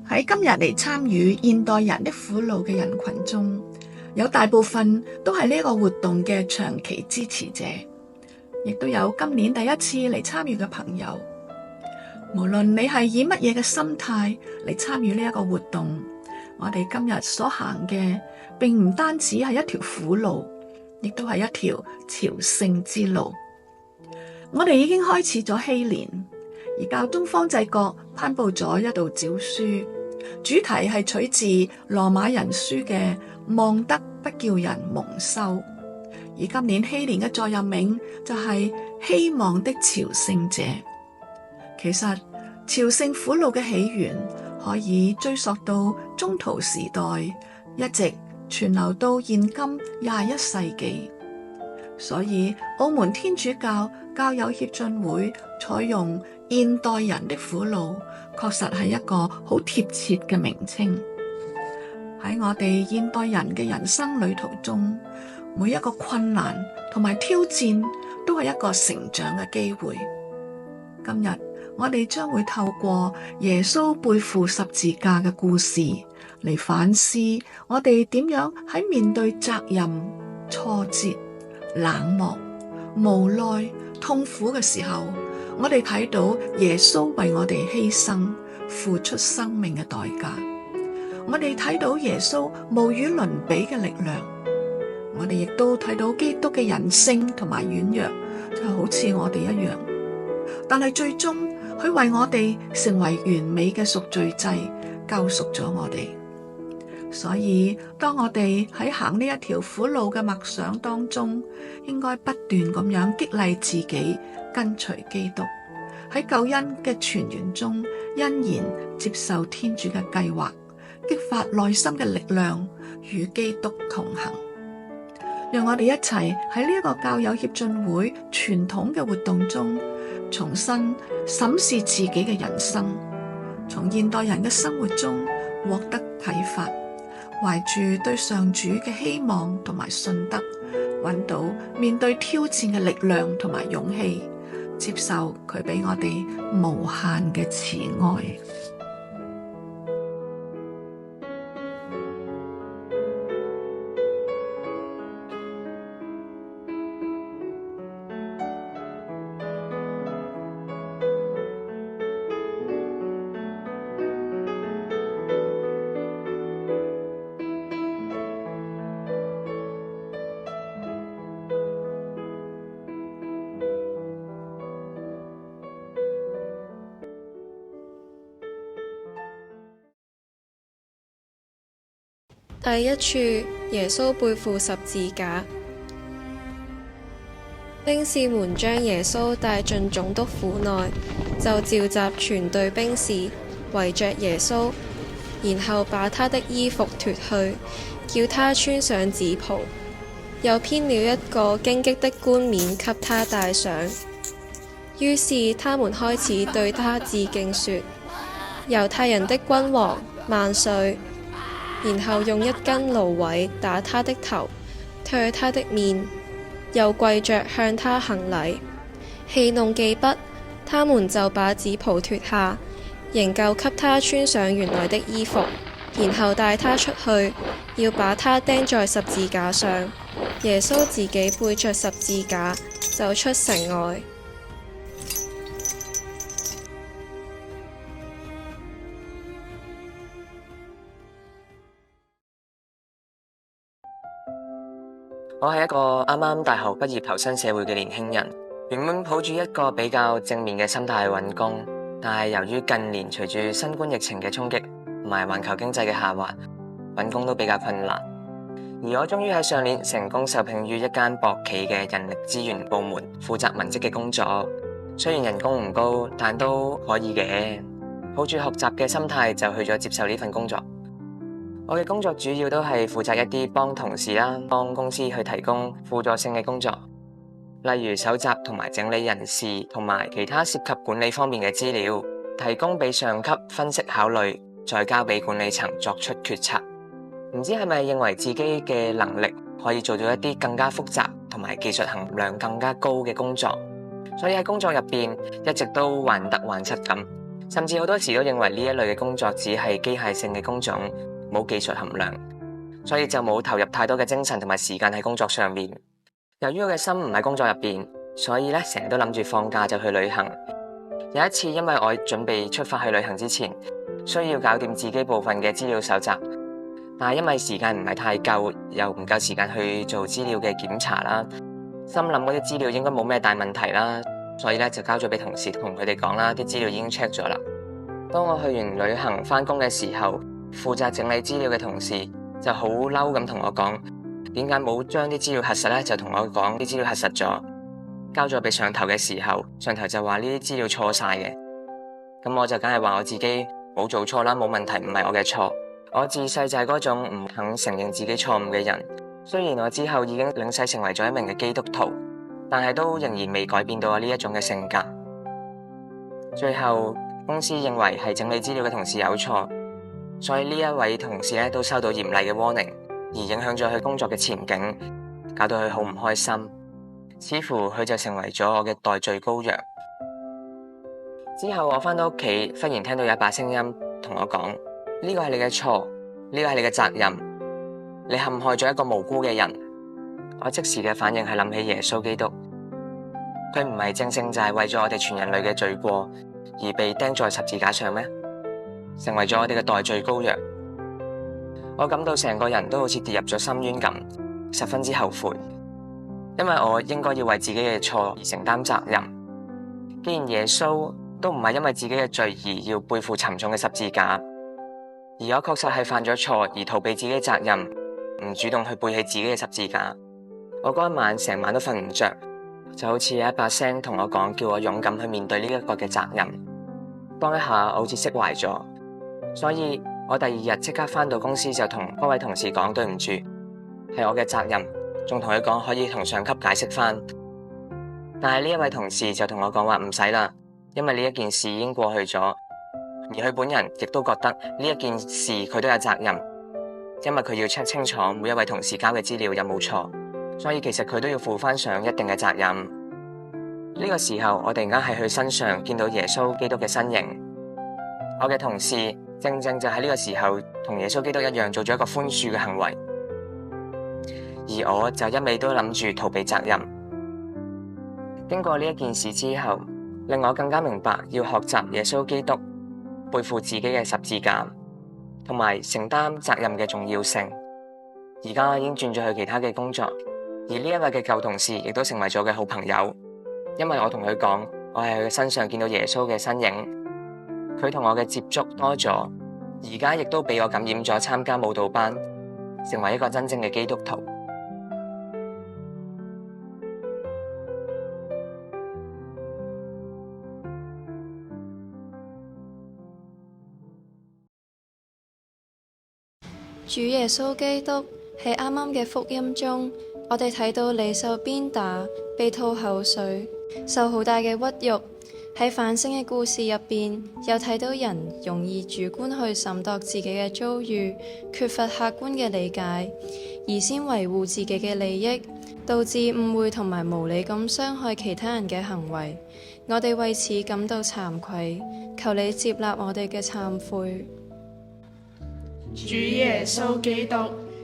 喺今日嚟參與現代人的苦路嘅人群中，有大部分都係呢個活動嘅長期支持者，亦都有今年第一次嚟參與嘅朋友。無論你係以乜嘢嘅心態嚟參與呢一個活動，我哋今日所行嘅並唔單止係一條苦路，亦都係一條朝聖之路。我哋已經開始咗禧年，而教宗方濟各頒布咗一道詔書，主題係取自羅馬人書嘅望德不叫人蒙羞。而今年禧年嘅座右銘就係希望的朝聖者。其實朝聖苦路嘅起源可以追溯到中途時代，一直傳流到現今21世紀。所以澳門天主教教友協進會採用現代人的苦路，確實係一個好貼切嘅名稱。喺我哋現代人嘅人生旅途中，每一個困難同埋挑戰都係一個成長嘅機會。今日我哋將會透過耶穌背負十字架嘅故事嚟反思我哋點樣喺面對責任、挫折、冷漠、無奈、痛苦嘅時候，我哋睇到耶穌為我哋犧牲、付出生命嘅代價。我哋睇到耶穌無與倫比嘅力量。我哋亦都睇到基督嘅人性同埋軟弱，就好似我哋一樣。但係最終佢為我哋成為完美嘅贖罪祭，救贖咗我哋。所以當我哋喺行呢一條苦路嘅默想當中，應該不斷咁樣激勵自己跟隨基督，喺救恩嘅泉源中欣然接受天主嘅計劃，激發內心嘅力量，與基督同行。讓我哋一齊喺呢一個教友協進會傳統嘅活動中，重新審視自己嘅人生，從現代人嘅生活中獲得啟發，懷住對上主嘅希望同埋信德，揾到面對挑戰嘅力量同埋勇氣，接受佢俾我哋無限嘅慈愛。第一處，耶穌背負十字架。兵士們將耶穌帶進總督府內，就召集全隊兵士圍着耶穌，然後把他的衣服脫去，叫他穿上紫袍，又編了一個荊棘的冠冕給他戴上。於是他們開始對他致敬說：猶太人的君王萬歲！然後用一根蘆葦打他的頭，唾他的面，又跪着向他行禮。戲弄既畢，他們就把紫袍脫下，仍舊給他穿上原來的衣服，然後帶他出去，要把他釘在十字架上。耶穌自己背着十字架走出城外。我係一個啱啱大學畢業投身社會嘅年輕人，原本抱住一個比較正面嘅心態去揾工，但係由於近年隨住新冠疫情嘅衝擊同埋環球經濟嘅下滑，揾工都比較困難。而我終於喺上年成功受聘於一間博企嘅人力資源部門，負責文職嘅工作。雖然人工唔高，但都可以嘅。抱住學習嘅心態就去咗接受呢份工作。我嘅工作主要都係負責一啲幫同事幫公司去提供輔助性嘅工作，例如搜集同埋整理人事同埋其他涉及管理方面嘅資料，提供俾上級分析考慮，再交俾管理層作出決策。唔知係咪認為自己嘅能力可以做到一啲更加複雜同埋技術含量更加高嘅工作，所以喺工作入邊一直都患得患失咁，甚至好多時都認為呢一類嘅工作只係機械性嘅工種，冇技術含量，所以就冇投入太多嘅精神同埋時間喺工作上面。由於我嘅心唔喺工作入邊，所以咧成日都諗住放假就去旅行。有一次因為我準備出發去旅行之前，需要搞掂自己部分嘅資料搜集，但係因為時間唔係太夠，又唔夠時間去做資料嘅檢查啦，心諗嗰啲資料應該冇咩大問題啦，所以咧就交咗俾同事同佢哋講啦，啲資料已經 check 咗啦。當我去完旅行返工嘅時候，負責整理資料嘅同事就好嬲咁同我講，點解冇將啲資料核實呢？就同我講啲資料核實咗，交咗俾上頭嘅時候，上頭就話呢啲資料錯晒嘅。咁我就梗係話我自己冇做錯啦，冇問題，唔係我嘅錯。我自細就係嗰種唔肯承認自己錯誤嘅人。雖然我之後已經領洗成為咗一名嘅基督徒，但係都仍然未改變到我呢一種嘅性格。最後公司認為係整理資料嘅同事有錯，所以呢一位同事咧都收到嚴厲嘅 warning，而影響咗佢工作嘅前景，搞到佢好唔開心。似乎佢就成為咗我嘅代罪羔羊。之後我返到屋企，忽然聽到有一把聲音同我講：呢個係你嘅錯，呢個係你嘅責任，你陷害咗一個無辜嘅人。我即時嘅反應係諗起耶穌基督，佢唔係正正就係為咗我哋全人類嘅罪過而被釘在十字架上咩？成為咗我哋嘅代罪羔羊。我感到成個人都好似跌入咗深淵咁，十分之後悔，因為我應該要為自己嘅錯而承擔責任。既然耶穌都唔係因為自己嘅罪而要背負沉重嘅十字架，而我確實係犯咗錯而逃避自己嘅責任，唔主動去背起自己嘅十字架。我嗰一晚成晚都瞓唔着，就好似有一把聲同我講，叫我勇敢去面對呢一個嘅責任。當一下我好似釋懷咗，所以我第二日即刻返到公司就同嗰位同事講，對唔住，係我嘅責任，仲同佢講可以同上級解釋返。但係呢一位同事就同我講話唔使啦，因為呢一件事已經過去咗，而佢本人亦都覺得呢一件事佢都有責任，因為佢要 check 清楚每一位同事交嘅資料有冇錯，所以其實佢都要負翻上一定嘅責任。呢個時候我突然間喺佢身上見到耶穌基督嘅身形，我嘅同事正正就喺呢個時候同耶穌基督一樣做咗一個寬恕嘅行為，而我就一味都諗住逃避責任。經過呢一件事之後，令我更加明白要學習耶穌基督背負自己嘅十字架同埋承擔責任嘅重要性。而家已經轉咗去其他嘅工作，而呢一位嘅舊同事亦都成為咗嘅好朋友，因為我同佢講，我喺佢身上見到耶穌嘅身影，佢同我嘅接觸多咗，而家亦都俾我感染咗參加舞蹈班，成為一個真正嘅基督徒。主耶穌基督喺啱啱嘅福音中，我哋睇到你受鞭打、被吐口水、受好大嘅屈辱。喺反省嘅故事入邊，又睇到人容易主觀去審度自己嘅遭遇，缺乏客觀嘅理解，而先維護自己嘅利益，導致誤會同埋無理咁傷害其他人嘅行為。我哋為此感到慚愧，求你接納我哋嘅懺悔。主耶穌基督，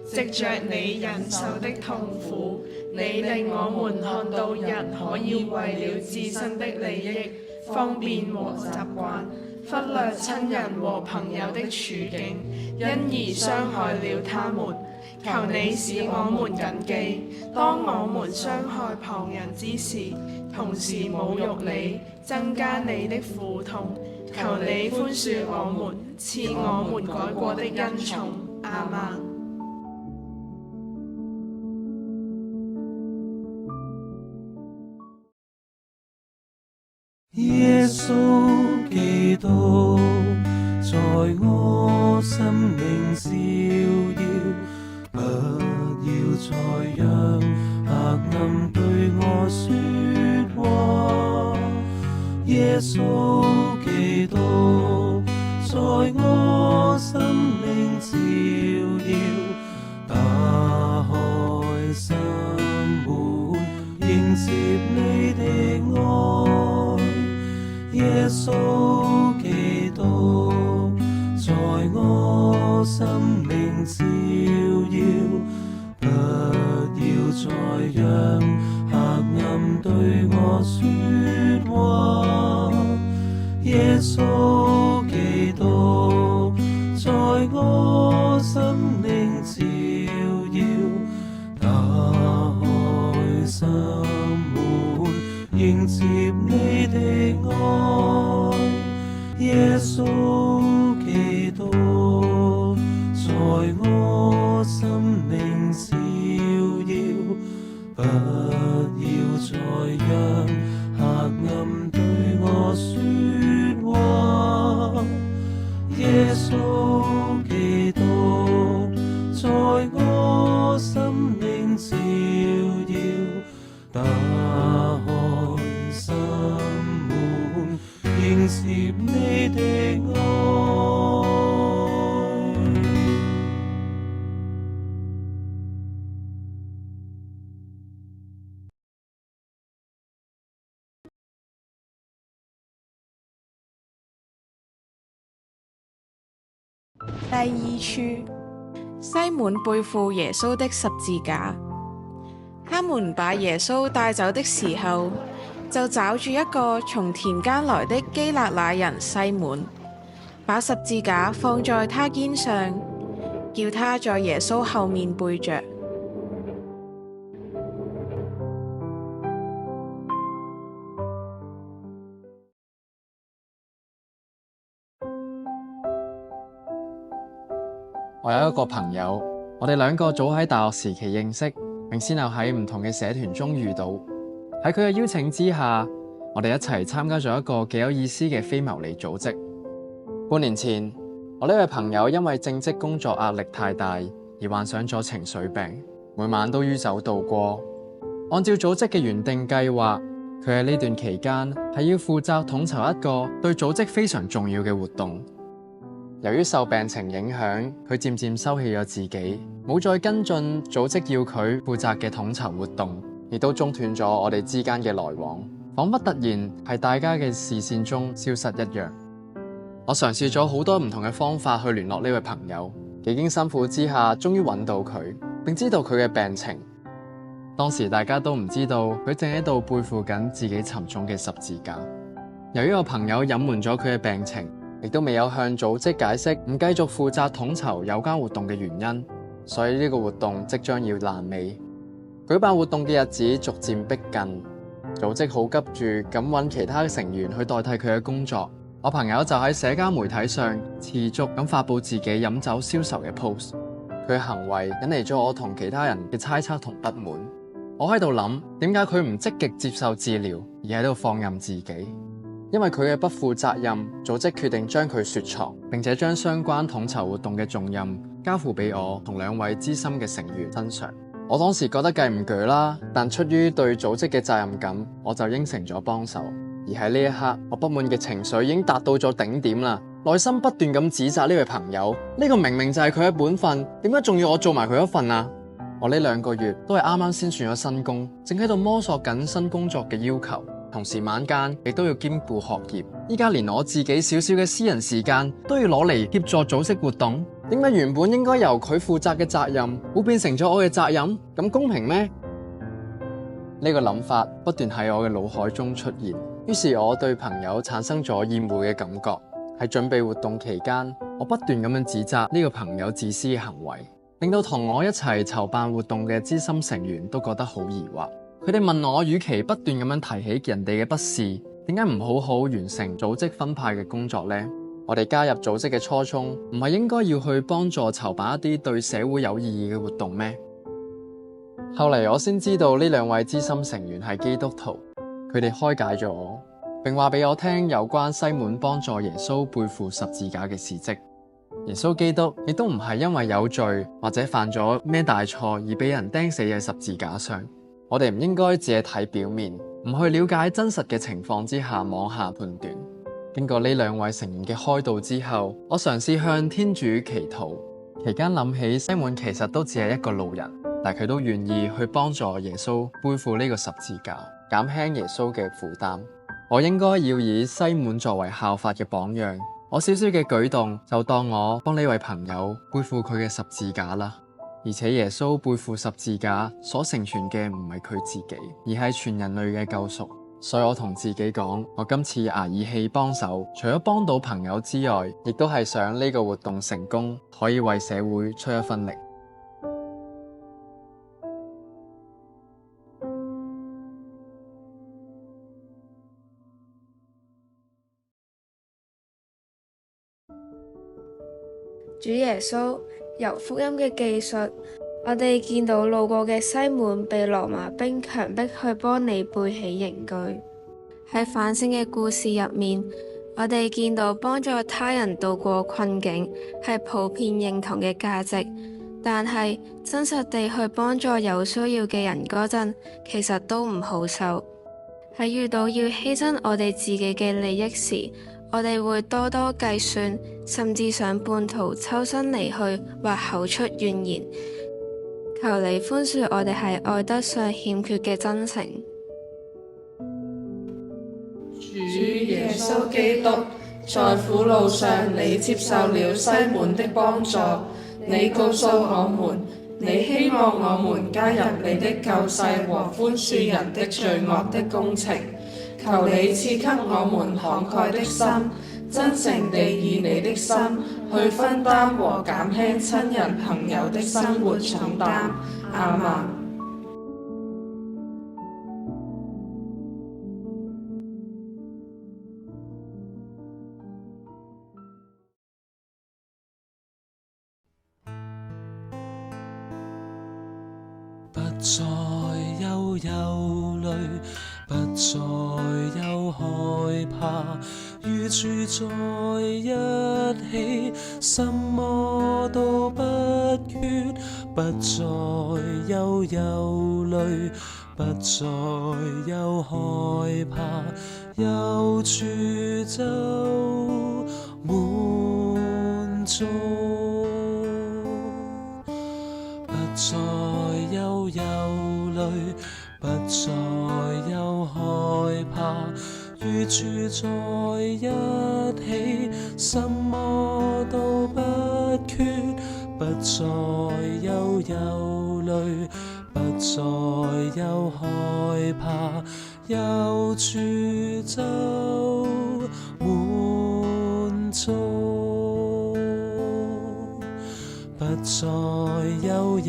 藉着你人受的痛苦，你令我們看到人可以為了自身的利益、方便和習慣，忽略親人和朋友的處境，因而傷害了他們。求你使我們謹記，當我們傷害旁人之時，同時侮辱你，增加你的苦痛。求你寬恕我們，賜我們改過的恩寵。阿們。耶穌基督在我生命照耀，不要再讓黑暗對我說話。耶穌基督在我生命照耀，打開心門，迎迎接你的愛，耶穌基督在我生命照耀，不要再讓黑暗對我說話，耶穌基督在我生命照耀，打開心門，迎接你的愛，耶穌基督在我生命照耀，不要再讓黑暗對我說話，耶穌基督在我生命照耀，打開心門，迎接你的愛。第二處，西滿背負耶穌的十字架。他們把耶穌帶走的時候，就找住一個從田間來的基勒乃人西滿，把十字架放在他肩上，叫他在耶穌後面背着。我有一個朋友，我哋兩個早喺大學時期認識，並先後喺唔同嘅社團中遇到。喺佢嘅邀請之下，我哋一齊參加咗一個幾有意思嘅非牟利組織。半年前，我呢位朋友因為正職工作壓力太大而患上咗情緒病，每晚都酗酒度過。按照組織嘅原定計劃，佢喺呢段期間係要負責統籌一個對組織非常重要嘅活動。由於受病情影響，佢漸漸收起咗自己，冇再跟進組織要佢負責嘅統籌活動，亦都中斷咗我哋之間嘅來往，彷彿突然係大家嘅視線中消失一樣。我嘗試咗好多唔同嘅方法去聯絡呢位朋友，幾經辛苦之下，終於揾到佢，並知道佢嘅病情。當時大家都唔知道佢正喺度背負緊自己沉重嘅十字架。由於我朋友隱瞞咗佢嘅病情，亦都未有向組織解釋唔繼續負責統籌有關活動嘅原因，所以呢個活動即將要爛尾。舉辦活動嘅日子逐漸逼近，組織好急住咁揾其他成員去代替佢嘅工作。我朋友就喺社交媒體上持續咁發佈自己飲酒消愁嘅 post， 佢嘅行為引嚟咗我同其他人嘅猜測同不滿。我喺度諗，點解佢唔積極接受治療，而喺度放任自己？因為佢嘅不負責任，組織決定將佢雪藏，並且將相關統籌活動嘅重任交付俾我同兩位資深嘅成員身上。我當時覺得計唔舉啦，但出於對組織嘅責任感，我就應承咗幫手。而喺呢一刻，我不滿嘅情緒已經達到咗頂點啦，內心不斷咁指責呢位朋友，呢個明明就係佢嘅本分，點解仲要我做埋佢一份啊？我呢2個月都係啱啱先轉咗新工，正喺度摸索緊新工作嘅要求。同時晚間亦都要兼顧學業，依家連我自己少少嘅私人時間都要攞嚟協助組織活動，點解原本應該由佢負責嘅責任會變成咗我嘅責任？咁公平咩？呢個諗法不斷喺我嘅腦海中出現，於是我對朋友產生咗厭惡嘅感覺。喺準備活動期間，我不斷咁樣指責呢個朋友自私嘅行為，令到同我一齊籌辦活動嘅資深成員都覺得好疑惑。佢哋問我，與其不斷咁樣提起人哋嘅不是，點解唔好好完成組織分派嘅工作呢？我哋加入組織嘅初衷，唔係應該要去幫助籌辦一啲對社會有意義嘅活動咩？後嚟我先知道呢2位資深成員係基督徒，佢哋開解咗我，並話俾我聽有關西滿幫助耶穌背負十字架嘅事蹟。耶穌基督亦都唔係因為有罪或者犯咗咩大錯而俾人釘死喺十字架上。我哋唔應該只係睇表面，唔去了解真實嘅情況之下妄下判斷。經過呢2位成員嘅開導之後，我嘗試向天主祈禱，期間諗起西滿其實都只係一個路人，但佢都願意去幫助耶穌背負呢個十字架，減輕耶穌嘅負擔。我應該要以西滿作為效法嘅榜樣，我小小嘅舉動就當我幫呢位朋友背負佢嘅十字架啦。而且耶穌背負十字架所成全嘅唔係佢自己，而係全人類嘅救贖。所以我同自己講，我今次捱義氣幫手，除咗幫到朋友之外，亦都係想呢個活動成功，可以為社會出一分力。主耶穌，由福音嘅記述，我哋見到路過嘅西滿被羅馬兵強迫去幫你背起刑具。喺反省嘅故事入面，我哋見到幫助他人渡過困境係普遍認同嘅價值，但係真實地去幫助有需要嘅人嗰陣，其實都唔好受。喺遇到要犧牲我哋自己嘅利益時，我哋會多多計算，甚至想半途抽身離去或口出怨言。求你寬恕我哋喺愛德上欠缺嘅真誠。主耶穌基督，在苦路上你接受了西滿的幫助，你告訴我們，你希望我們加入你的救世和寬恕人的罪惡的工程。求你賜給我們慷慨的心，真誠地以你的心去分擔和減輕親人朋友的生活重擔。阿們。不再有憂慮，不再有害怕，如住在一起，什麼都不缺。不再有憂慮，不再有害怕，有主就滿足。不再有憂慮，不再有害怕，如住在一起，什麼都不缺。不再有憂慮，不再有害怕，有主就滿足。不再有憂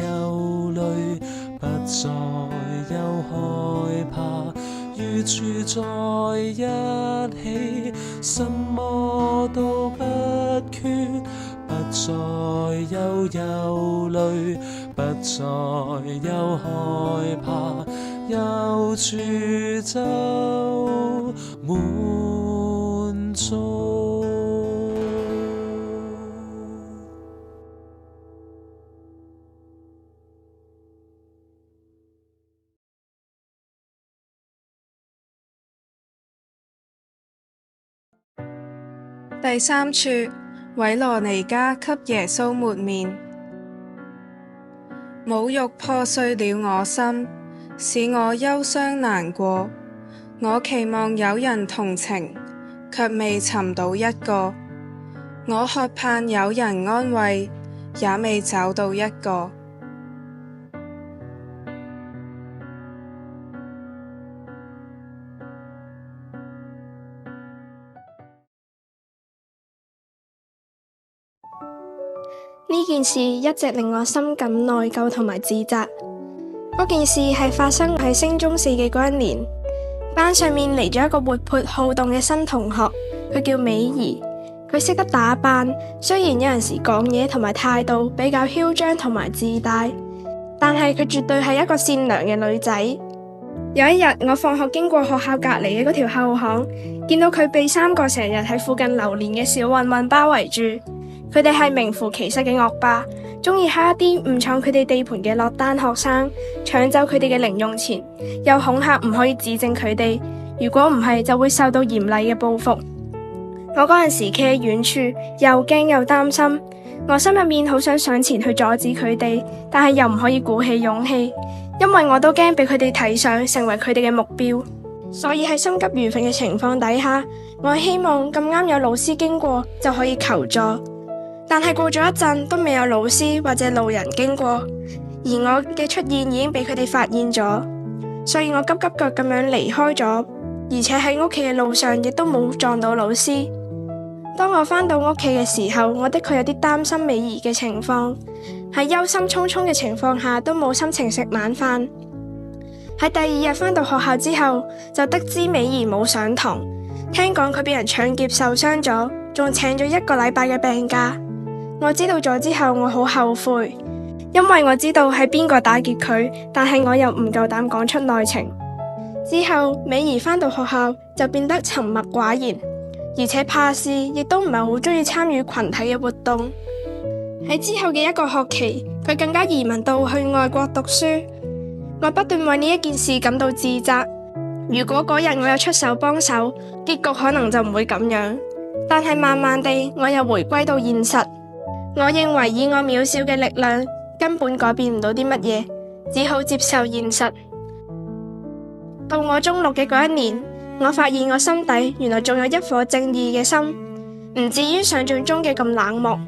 慮，不再有害怕，如住在一起，什麼都不缺。不再有憂慮，不再有害怕，有主就滿足。第三處，韋羅尼加給耶穌抹面。侮辱破碎了我心，使我憂傷難過。我期望有人同情，卻未尋到一個。我渴盼有人安慰，也未找到一個。呢件事一直令我深感內疚同埋自責。嗰件事係發生喺升中4嘅嗰一年，班上面嚟咗一個活潑好動嘅新同學，佢叫美儀。佢識得打扮，雖然有陣時講嘢同埋態度比較囂張同埋自大，但係佢絕對係一個善良嘅女仔。有一日，我放學經過學校隔籬嘅嗰條後巷，見到佢被3個成日喺附近流連嘅小混混包圍住。佢哋係名副其實嘅惡霸，中意蝦一啲誤闖佢哋地盤嘅落單學生，搶走佢哋嘅零用錢，又恐嚇唔可以指證佢哋，如果唔係就會受到嚴厲嘅報復。我嗰陣時企喺遠處，又驚又擔心，我心入面好想上前去阻止佢哋，但係又唔可以鼓起勇氣，因為我都驚俾佢哋睇上成為佢哋嘅目標。所以喺心急如焚嘅情況底下，我希望咁啱有老師經過就可以求助。但係過咗一陣都未有老師或者路人經過，而我嘅出現已經俾佢哋發現咗，所以我急急腳咁樣離開咗，而且喺屋企嘅路上亦都冇撞到老師。當我返到屋企嘅時候，我的確有啲擔心美儀嘅情況，喺憂心忡忡嘅情況下都冇心情食晚飯。喺第二日返到學校之後，就得知美儀冇上堂，聽講佢俾人搶劫受傷咗，仲請咗1個禮拜嘅病假。我知道咗之後，我好後悔，因為我知道係邊個打劫佢，但係我又唔夠膽講出內情。之後美儀返到學校就變得沉默寡言，而且怕事，亦都唔係好鍾意參與群體嘅活動。喺之後嘅1個學期，佢更加移民到去外國讀書。我不斷為呢一件事感到自責。如果嗰日我有出手幫手，結局可能就唔會咁樣。但係慢慢地，我又回歸到現實。我認為以我渺小嘅力量，根本改變唔到啲乜嘢，只好接受現實。到我中6嘅嗰一年，我發現我心底原來仲有一顆正義嘅心，唔至於想象中嘅咁冷漠。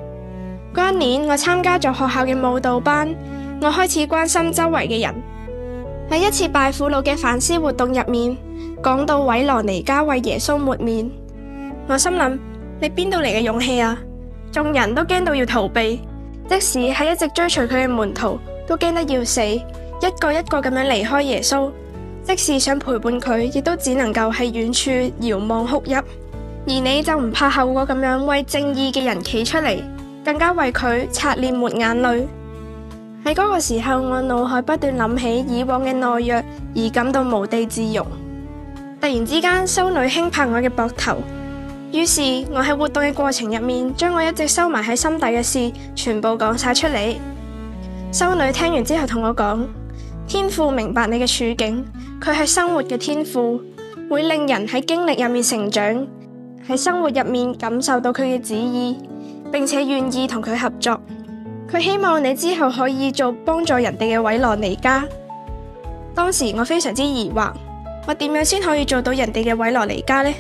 嗰一年，我參加咗學校嘅舞蹈班，我開始關心周圍嘅人。喺一次拜苦路嘅反思活動入面，講到韋羅尼加為耶穌抹面，我心諗，你邊度嚟嘅勇氣啊？眾人都驚到要逃避，即使係一直追隨佢嘅門徒，都驚得要死，一個一個咁樣離開耶穌。即使想陪伴佢，亦都只能夠喺遠處遙望哭泣。而你就唔怕後果咁樣為正義嘅人企出嚟，更加為佢擦臉抹眼淚。喺嗰個時候，我腦海不斷諗起以往嘅懦弱，而感到無地自容。突然之間，修女輕拍我嘅膊頭，於是我喺活動嘅過程入面，將我一直收埋喺心底嘅事全部講晒出嚟。修女聽完之後同我講，天父明白你嘅處境，佢係生活嘅天父，會令人喺經歷入面成長，喺生活入面感受到佢嘅旨意，並且願意同佢合作。佢希望你之後可以做幫助人哋嘅韋羅尼加。當時我非常之疑惑，我點樣先可以做到人哋嘅韋羅尼加呢？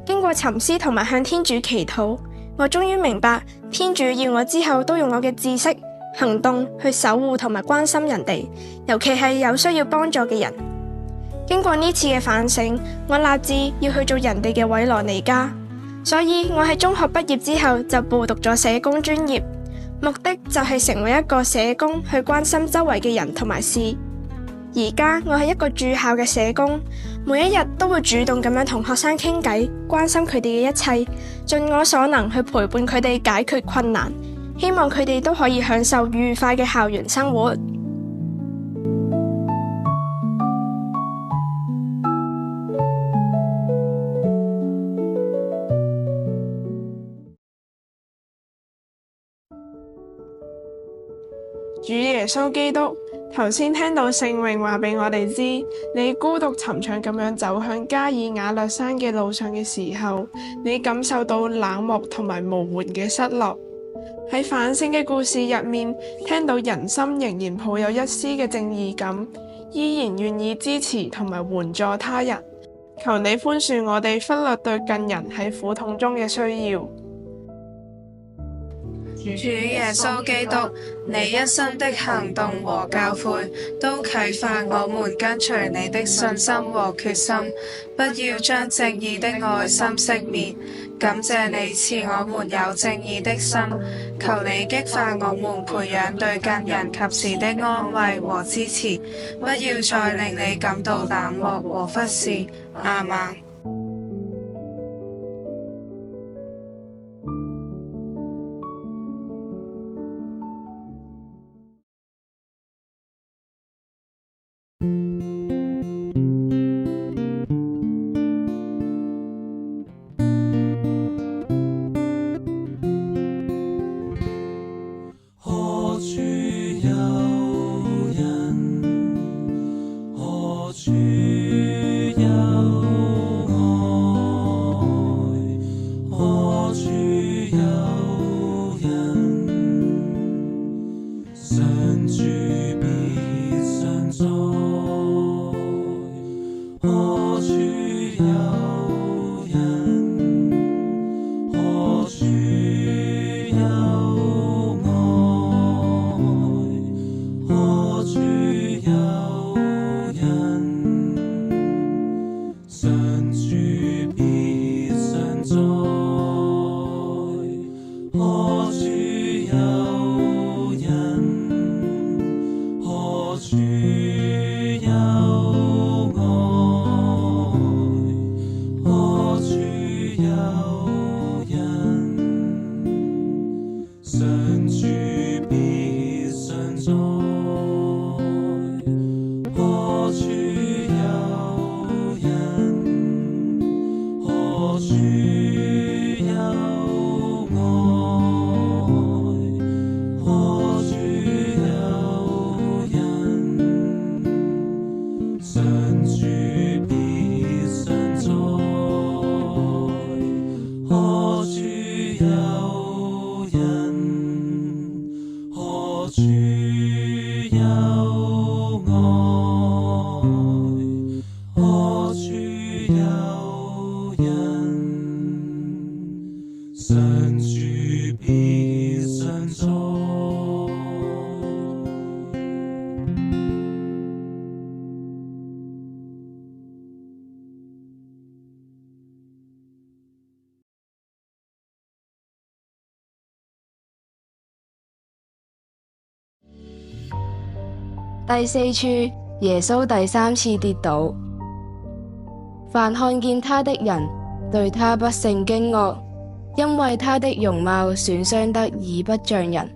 經過沉思同埋向天主祈禱，我終於明白天主要我之後都用我嘅知識、行動去守護同埋關心人哋，尤其係有需要幫助嘅人。經過呢次嘅反省，我立志要去做人哋嘅韋羅尼加，所以我喺中學畢業之後就報讀咗社工專業。目的就係成為一個社工，去關心周圍嘅人同埋事。而家我係一個駐校嘅社工，每一日都會主動咁樣同學生傾偈，關心佢哋嘅一切，盡我所能去陪伴佢哋解決困難，希望佢哋都可以享受愉快嘅校園生活。主耶穌基督，頭先聽到聖詠話俾我哋知，你孤獨沉長咁樣走向加爾瓦略山嘅路上嘅時候，你感受到冷漠同埋無援嘅失落。喺反省嘅故事入面，聽到人心仍然抱有一絲嘅正義感，依然願意支持同埋援助他人。求你寬恕我哋忽略對近人喺苦痛中嘅需要。主耶穌基督，你一生的行動和教誨都啟發我們跟隨你的信心和決心，不要將正義的愛心熄滅。感謝你賜我們有正義的心，求你激發我們培養對近人及時的安慰和支持，不要再令你感到冷漠和忽視。阿們。何處有有人，常住必常在，何處有人，何處有愛，何處有人，常住必常在，何處有人，何處有愛，何處有人，常住必常在。第四處，耶穌第三次跌倒。凡看見他的人，對他不勝驚愕，因為他的容貌損傷得已不像人，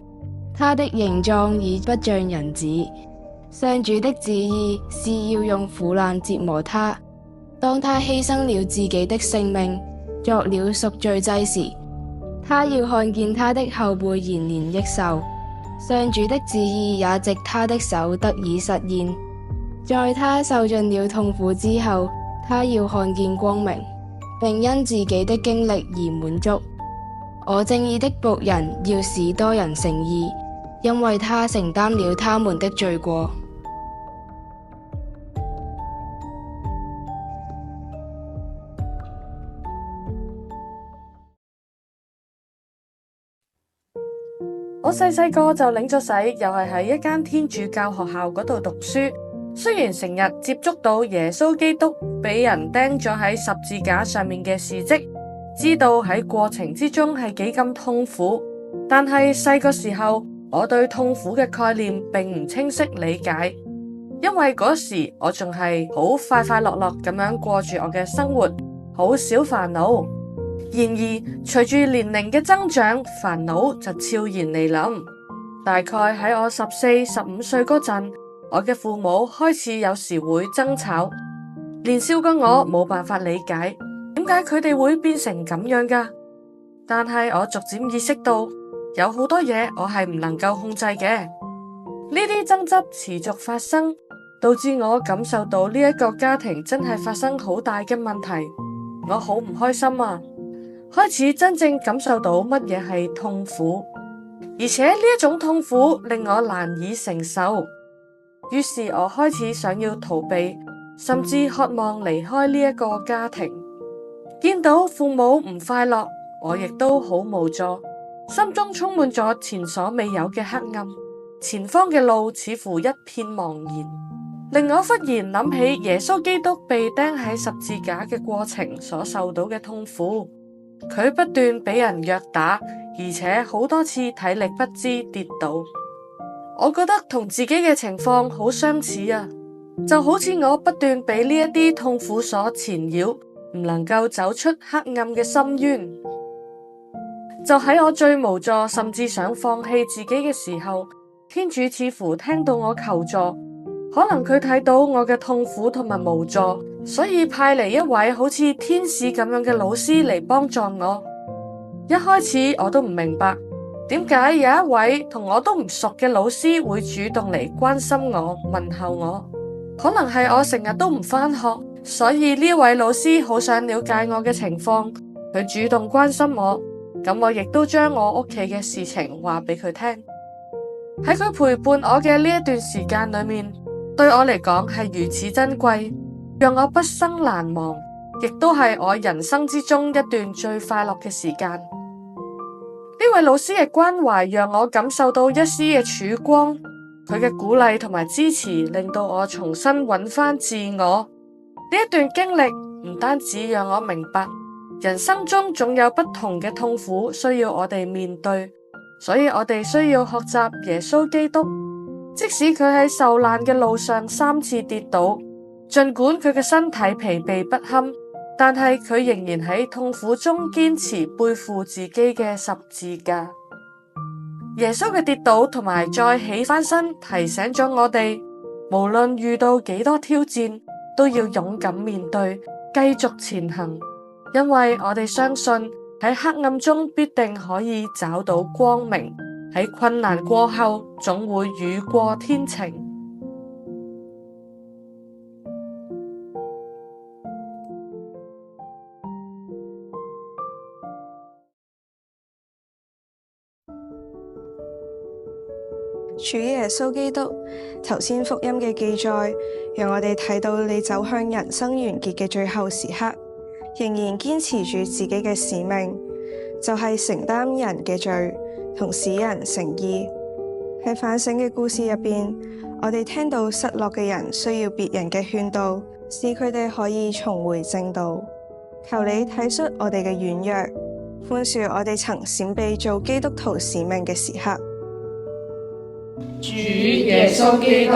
他的形狀已不像人子。上主的旨意是要用苦難折磨他，當他犧牲了自己的性命，作了贖罪祭時，他要看見他的後輩延年益壽。上主的旨意也藉他的手得以實現，在他受盡了痛苦之後，他要看見光明，並因自己的經歷而滿足。我正義的僕人要使多人成義，因為他承擔了他們的罪過。我細個就領咗洗，又係喺一間天主教學校嗰度讀書。雖然成日接觸到耶穌基督俾人釘咗喺十字架上面嘅事蹟，知道喺過程之中係幾咁痛苦，但係細個時候我對痛苦嘅概念並唔清晰理解，因為嗰時我仲係好快快樂樂咁樣過住我嘅生活，好少煩惱。然而，隨住年齡嘅增長，煩惱就悄然嚟臨。大概喺我14、15歲嗰陣，我嘅父母開始有時會爭吵。年少嘅我冇辦法理解，點解佢哋會變成咁樣㗎？但係我逐漸意識到，有好多嘢我係唔能夠控制嘅。呢啲爭執持續發生，導致我感受到呢一個家庭真係發生好大嘅問題。我好唔開心啊！開始真正感受到乜嘢係痛苦，而且呢一種痛苦令我難以承受。於是我開始想要逃避，甚至渴望離開呢一個家庭。見到父母唔快樂，我亦都好無助，心中充滿咗前所未有嘅黑暗，前方嘅路似乎一片茫然，令我忽然諗起耶穌基督被釘喺十字架嘅過程所受到嘅痛苦。佢不斷俾人虐打，而且好多次體力不支跌倒。我覺得同自己嘅情況好相似啊，就好似我不斷俾呢一啲痛苦所纏繞，唔能夠走出黑暗嘅深淵。就喺我最無助，甚至想放棄自己嘅時候，天主似乎聽到我求助，可能佢睇到我嘅痛苦同埋無助，所以派嚟一位好似天使咁樣嘅老師嚟幫助我。一開始我都唔明白，點解有一位同我都唔熟嘅老師會主動嚟關心我、問候我。可能係我成日都唔返學，所以呢位老師好想了解我嘅情況，佢主動關心我，咁我亦都將我屋企嘅事情話俾佢聽。喺佢陪伴我嘅呢一段時間裏面，對我嚟講係如此珍貴，讓我畢生難忘，亦都係我人生之中一段最快樂嘅時間。呢位老師嘅關懷讓我感受到一絲嘅曙光，佢嘅鼓勵同埋支持令到我重新揾返自我。呢一段經歷唔單止讓我明白，人生中總有不同嘅痛苦需要我哋面對，所以我哋需要學習耶穌基督。即使佢喺受難嘅路上3次跌倒，盡管佢嘅身體疲憊不堪，但係佢仍然喺痛苦中堅持背負自己嘅十字架。耶穌嘅跌倒同埋再起翻身，提醒咗我哋，無論遇到幾多挑戰，都要勇敢面對，繼續前行，因為我哋相信喺黑暗中必定可以找到光明，喺困難過後總會雨過天晴。主耶穌基督，頭先福音嘅記載，讓我哋睇到你走向人生完結嘅最後時刻，仍然堅持住自己嘅使命，就係承擔人嘅罪同使人成義。喺反省嘅故事入邊，我哋聽到失落嘅人需要別人嘅勸導，使佢哋可以重回正道。求你體恤我哋嘅軟弱，寬恕我哋曾閃避做基督徒使命嘅時刻。主耶穌基督，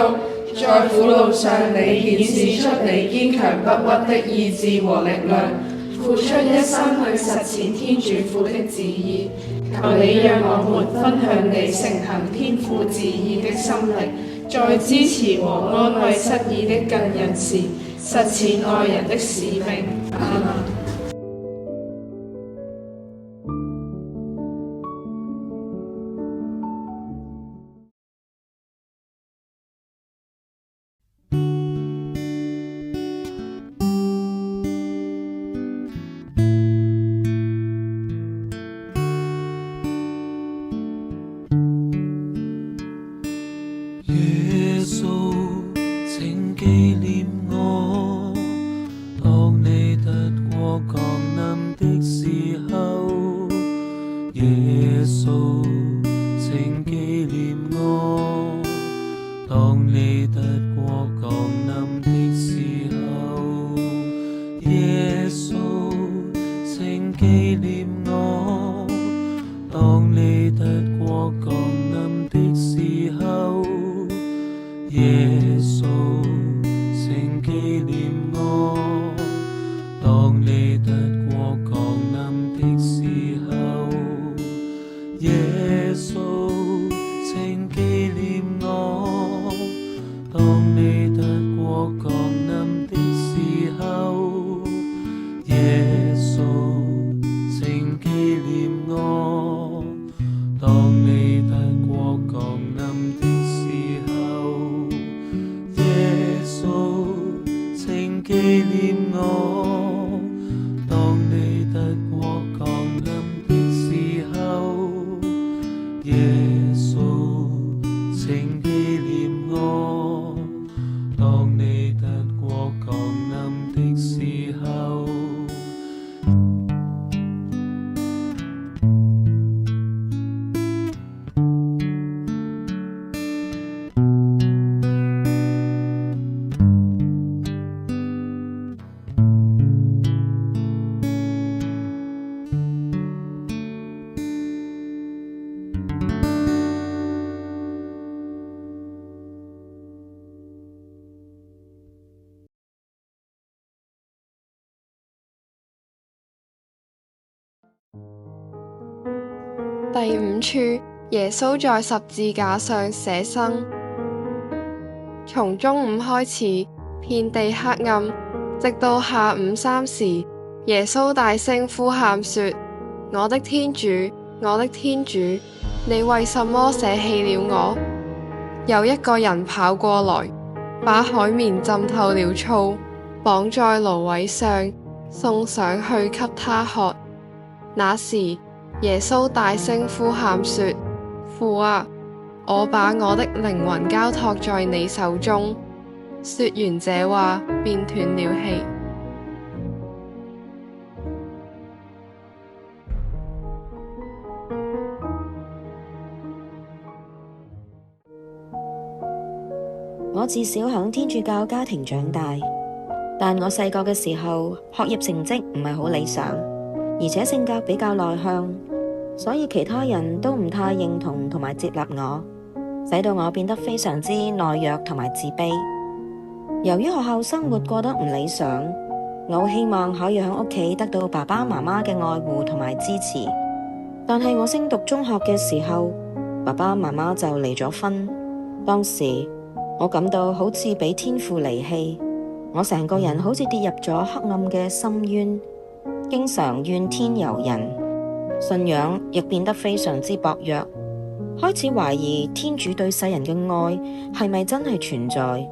在苦路上你顯示出你堅強不屈的意志和力量，付出一生去實踐天主父的旨意。求你讓我們分享你承行天父旨意的心力，在支持和安慰失意的近人時，實踐愛人的使命。阿們。耶穌，請紀念我，當你得國降臨的時候。耶穌，請紀念我，當你得國降臨的時候。耶穌，請紀念我，當你得國降臨的時候。耶穌，請紀念我，當你得國降臨的時候。耶穌，請紀念我，當你得國降臨的時候。耶穌，請紀念我，當你得國降臨的時候。耶穌，請紀念我，當你得國降臨的時候。耶穌，請紀念我，當你得國降臨的時候。第五處，耶穌在十字架上捨生。從中午開始，遍地黑暗，直到下午3時，耶穌大聲呼喊說：我的天主，我的天主，你為什麼捨棄了我？有一個人跑過來，把海綿浸透了醋，綁在蘆葦上，送上去給他喝。那時，耶穌大聲呼喊說：父啊，我把我的靈魂交託在你手中。說完這話，便斷了氣。我自小響天主教家庭長大，但我細個嘅時候學業成績唔係好理想，而且性格比較內向，所以其他人都唔太認同同埋接納我，使到我變得非常之懦弱同埋自卑。由於學校生活過得唔理想，我好希望可以喺屋企得到爸爸媽媽嘅愛護同埋支持，但係我升讀中學嘅時候，爸爸媽媽就離咗婚。當時我感到好似俾天父離棄，我成個人好似跌入咗黑暗嘅深淵，經常怨天尤人，信仰亦變得非常之薄弱，開始懷疑天主對世人嘅愛係咪真係存在。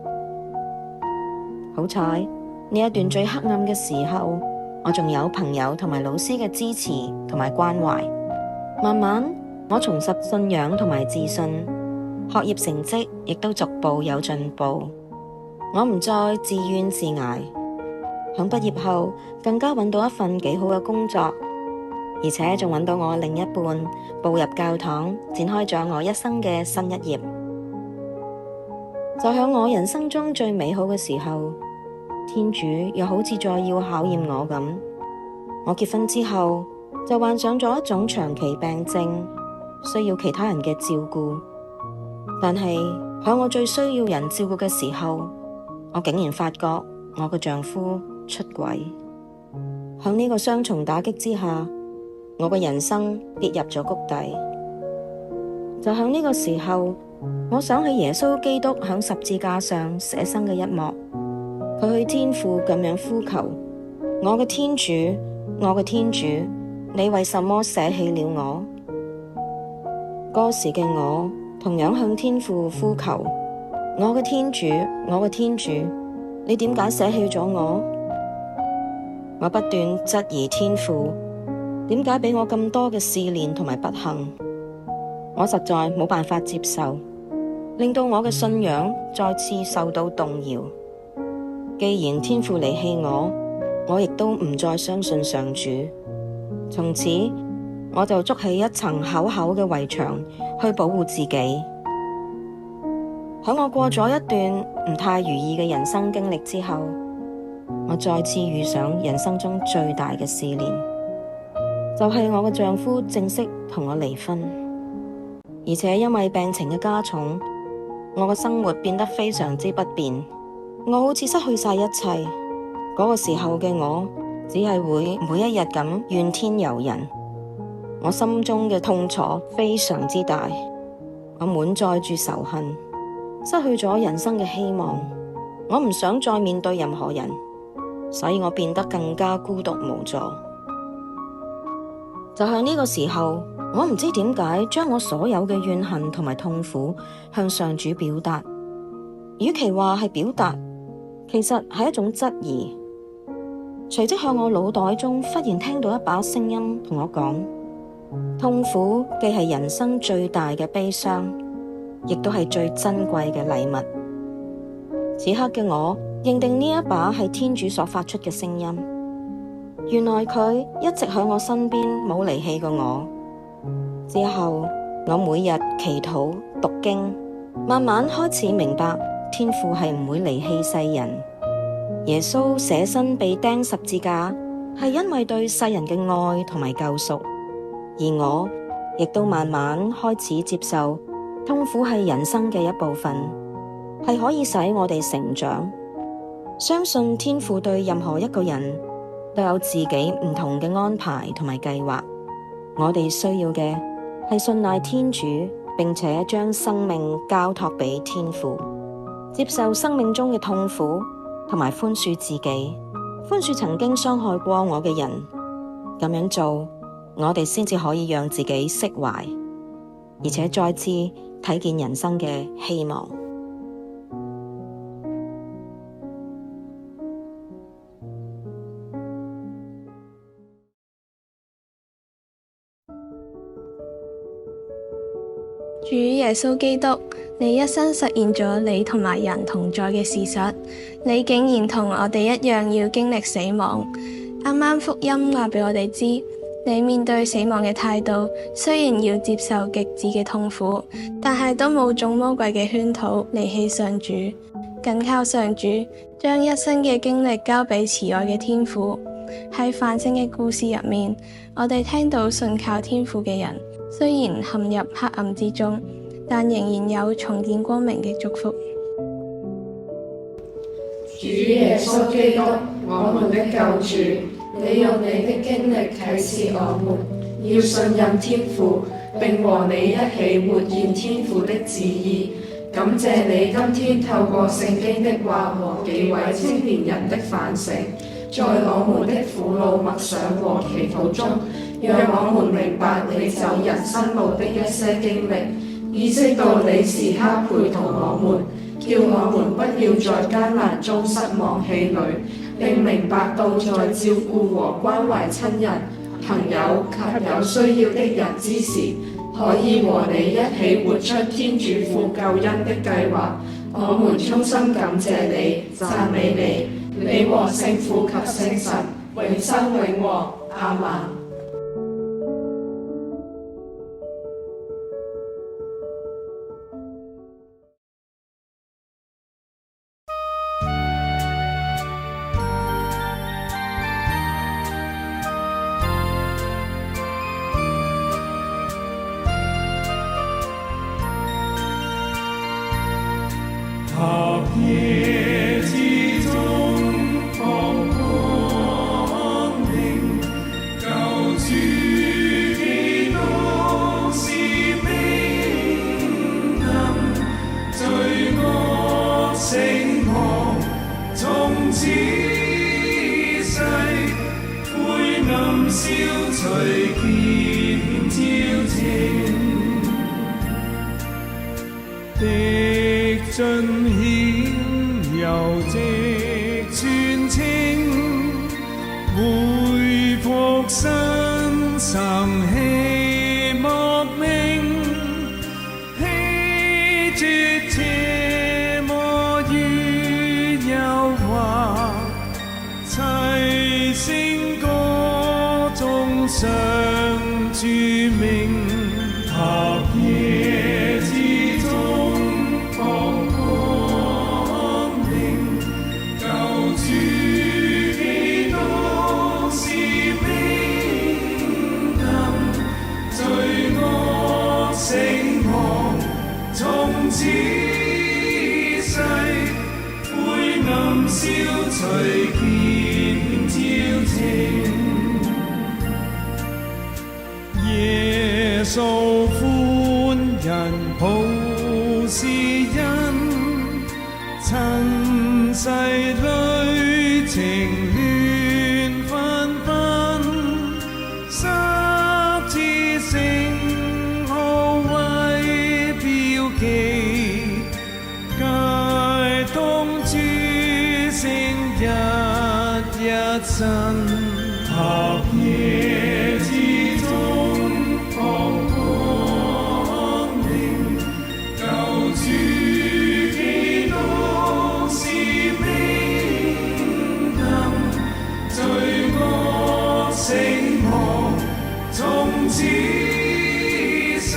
好彩呢一段最黑暗嘅時候，我仲有朋友同埋老師嘅支持同埋關懷。慢慢我重拾信仰同埋自信，學業成績亦都逐步有進步。我唔再自怨自艾，響畢業後更加揾到一份幾好嘅工作，而且仲揾到我另一半，步入教堂，展開咗我一生嘅新一頁。就響我人生中最美好嘅時候，天主又好似再要考驗我咁。我結婚之後就患上咗一種長期病症，需要其他人嘅照顧。但係喺我最需要人照顧嘅時候，我竟然發覺我嘅丈夫出軌。喺呢個雙重打擊之下，我嘅人生跌入咗谷底。就喺呢個時候，我想起耶穌基督喺十字架上捨生嘅一幕。佢去天父咁樣呼求：我嘅天主，我嘅天主，你為什麼捨棄了我？嗰時嘅我同樣向天父呼求：我嘅天主，我嘅天主，你點解捨棄咗我？我不斷質疑天父，點解俾我咁多嘅試煉同埋不幸？我實在冇辦法接受，令到我嘅信仰再次受到動搖。既然天父離棄我，我亦都唔再相信上主。從此我就築起一層厚厚嘅圍牆去保護自己。喺我過咗一段唔太如意嘅人生經歷之後，我再次遇上人生中最大嘅試煉，就係我嘅丈夫正式同我離婚，而且因為病情嘅加重，我嘅生活變得非常之不便。我好似失去晒一切，嗰個時候嘅我只係會每一日咁怨天尤人。我心中嘅痛楚非常之大，我滿載住仇恨，失去咗人生嘅希望。我唔想再面對任何人，所以我變得更加孤獨無助。就喺呢個時候，我唔知點解將我所有嘅怨恨同埋痛苦向上主表達，與其話係表達，其實係一種質疑。隨即向我腦袋中忽然聽到一把聲音同我講：痛苦既係人生最大嘅悲傷，亦都係最珍貴嘅禮物。此刻嘅我認定呢一把係天主所發出嘅聲音。原來佢一直喺我身邊，冇離棄過我。之後我每日祈禱讀經，慢慢開始明白天父係唔會離棄世人。耶穌捨身被釘十字架，係因為對世人嘅愛同埋救贖。而我亦都慢慢開始接受，痛苦係人生嘅一部分，係可以使我哋成長。相信天父對任何一個人都有自己唔同嘅安排同埋計劃。我哋需要嘅係信賴天主，並且將生命交託俾天父，接受生命中嘅痛苦，同埋寬恕自己，寬恕曾經傷害過我嘅人。咁樣做，我哋先至可以讓自己釋懷，而且再次睇見人生嘅希望。主耶穌基督，你一生實現咗你同埋人同在嘅事實，你竟然同我哋一樣要經歷死亡。啱啱福音話俾我哋知，你面對死亡嘅態度，雖然要接受極致嘅痛苦，但係都冇中魔鬼嘅圈套，離棄上主，緊靠上主，將一生嘅經歷交俾慈愛嘅天父。喺繁星嘅故事入面，我哋聽到信靠天父嘅人，雖然陷入黑暗之中，但仍然有重見光明嘅祝福。主耶穌基督，我們的救主，你用你的經歷啟示我們，要信任天父，並和你一起活現天父的旨意。感謝你今天透過聖經的話和幾位青年人的反省，在我們的苦惱默想和祈禱中，讓我們明白你走人生路的一些經歷，意識到你時刻陪同我們，叫我們不要在艱難中失望氣餒，並明白到在照顧和關懷親人、朋友及有需要的人之時，可以和你一起活出天主父救恩的計劃。我們衷心感謝你，讚美你，你和聖父及聖神永生永王。阿們。黑夜之中放光明，救主基督是明燈，罪惡聖亡，從此世灰暗消除，見朝晴的盡顯又藉全稱，恢復新生氣莫名，棄絕邪魔與誘惑，齊聲歌中上主名，黑夜之中放光明，救主基督是明燈，罪惡聖亡，從此世灰暗消除，見朝晴。耶穌寬仁普施恩，塵世裏情亂紛紛，十字聖號為標記，解凍諸聖日一生。黑夜之中放光明，救主基督是明燈，罪惡聖亡，從此世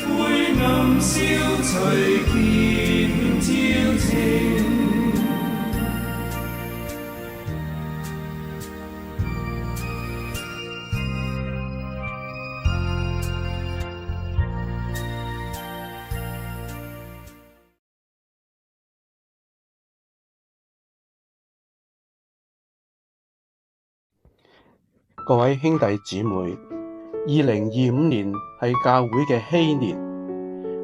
灰暗消除，見朝晴。各位兄弟姊妹，2025年係教會嘅禧年，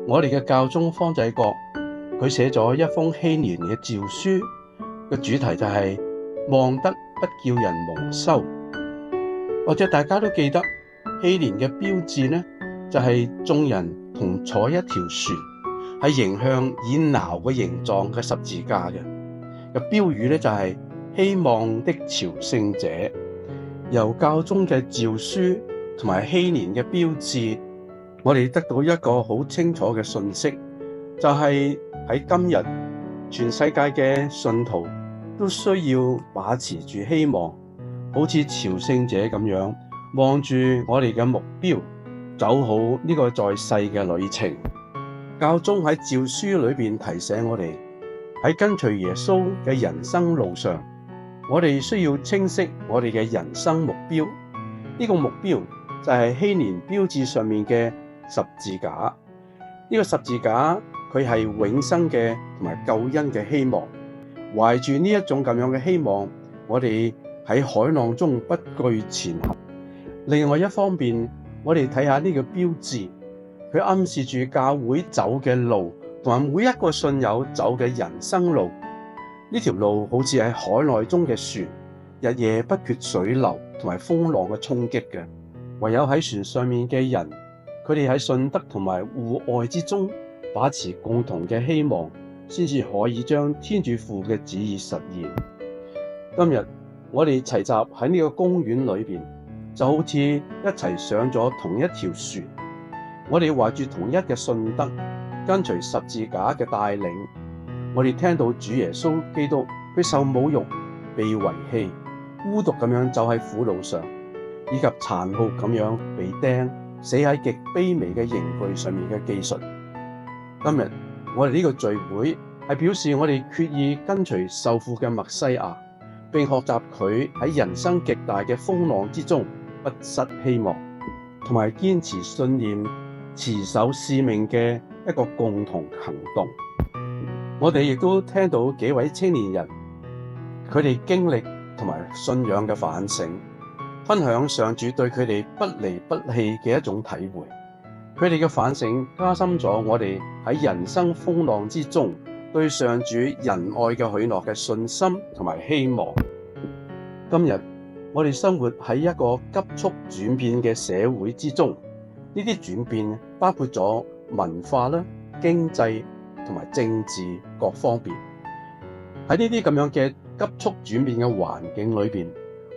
我哋嘅教宗方濟各佢寫咗一封禧年嘅詔書，個主題就係望德不叫人蒙羞。或者大家都記得禧年嘅標誌呢，就係眾人同坐一條船，係迎向以錨嘅形狀嘅十字架嘅。個標語呢，就係希望的朝聖者。由教宗嘅詔書同埋禧年嘅標誌，我哋得到一個好清楚嘅信息，就係喺今日全世界嘅信徒都需要把持住希望，好似朝聖者咁樣望住我哋嘅目標，走好呢個在世嘅旅程。教宗喺詔書裏邊提醒我哋，喺跟隨耶穌嘅人生路上，我哋需要清晰我哋嘅人生目標，呢個目標就係禧年標誌上面嘅十字架。呢個十字架佢係永生嘅同埋救恩嘅希望。懷住呢一種咁樣嘅希望，我哋喺海浪中不懼前行。另外一方面，我哋睇下呢個標誌，佢暗示住教會走嘅路，同埋每一個信友走嘅人生路。呢條路好似喺海內中嘅船，日夜不缺水流同埋風浪嘅衝擊嘅。唯有喺船上面嘅人，佢哋喺信德同埋互愛之中，把持共同嘅希望，先至可以將天主父嘅旨意實現。今日我哋齊集喺呢個公園裏邊，就好似一齊上咗同一條船。我哋懷住同一嘅信德，跟隨十字架嘅帶領。我哋聽到主耶穌基督佢受侮辱、被遺棄、孤獨咁樣走喺苦路上，以及殘酷咁樣被釘死喺極卑微嘅刑具上面嘅記述。今日我哋呢個聚會係表示我哋決意跟隨受苦嘅默西亞，並學習佢喺人生極大嘅風浪之中不失希望，同埋堅持信念、持守使命嘅一個共同行動。我哋亦都聽到幾位青年人佢哋經歷同埋信仰嘅反省，分享上主對佢哋不離不棄嘅一種體會。佢哋嘅反省加深咗我哋喺人生風浪之中對上主仁愛嘅許諾嘅信心同埋希望。今日我哋生活喺一個急速轉變嘅社會之中，呢啲轉變包括咗文化啦、經濟同埋政治各方面。喺呢啲咁樣嘅急速轉變嘅環境裏邊，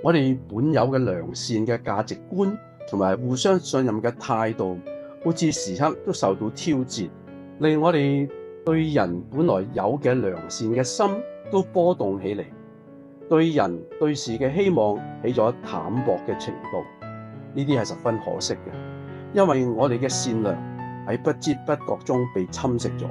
我哋本有嘅良善嘅價值觀同埋互相信任嘅態度，好似時刻都受到挑戰，令我哋對人本來有嘅良善嘅心都波動起嚟，對人對事嘅希望起咗淡薄嘅程度。呢啲係十分可惜嘅，因為我哋嘅善良喺不知不覺中被侵蝕咗。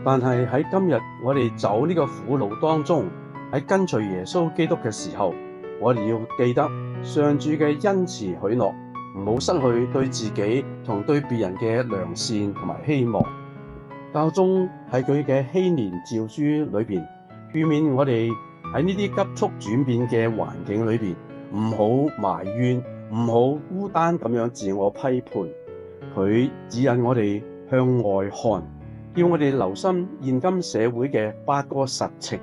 但係喺今日我哋走呢個苦路當中，喺跟隨耶穌基督嘅時候，我哋要記得上主嘅恩慈許諾，唔好失去對自己同對別人嘅良善同埋希望。教宗喺佢嘅禧年詔書裏邊勸勉我哋喺呢啲急速轉變嘅環境裏邊，唔好埋怨，唔好孤單咁樣自我批判。佢指引我哋向外看，叫我哋留心現今社會嘅8個實情，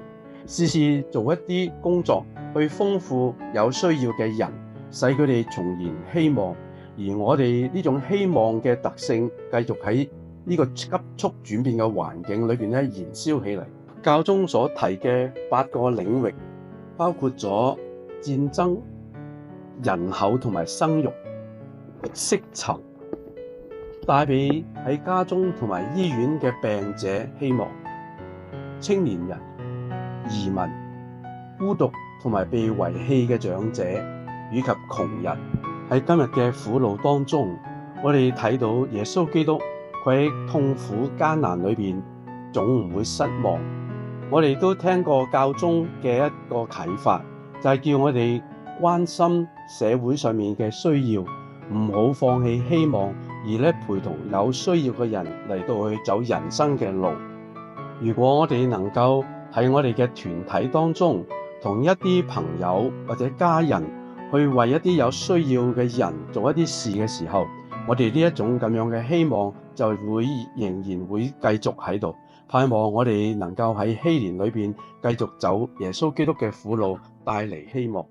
時時做一啲工作去豐富有需要嘅人，使佢哋重燃希望。而我哋呢種希望嘅特性繼續喺呢個急速轉變嘅環境裏邊燃燒起嚟。教宗所提嘅8個領域包括咗戰爭、人口同埋生育、釋囚，帶俾喺家中同埋醫院嘅病者希望，青年人、移民、孤獨同埋被遺棄嘅長者，以及窮人。喺今日嘅苦路當中，我哋睇到耶穌基督佢喺痛苦艱難裏邊總唔會失望。我哋都聽過教宗嘅一個啟發，就係叫我哋關心社會上面嘅需要，唔好放棄希望，而陪同有需要嘅人嚟到去走人生嘅路。如果我哋能夠喺我哋嘅團體當中，同一啲朋友或者家人去為一啲有需要嘅人做一啲事嘅時候，我哋呢一種咁樣嘅希望就會仍然會繼續喺度。盼望我哋能夠喺禧年裏邊繼續走耶穌基督嘅苦路，帶嚟希望。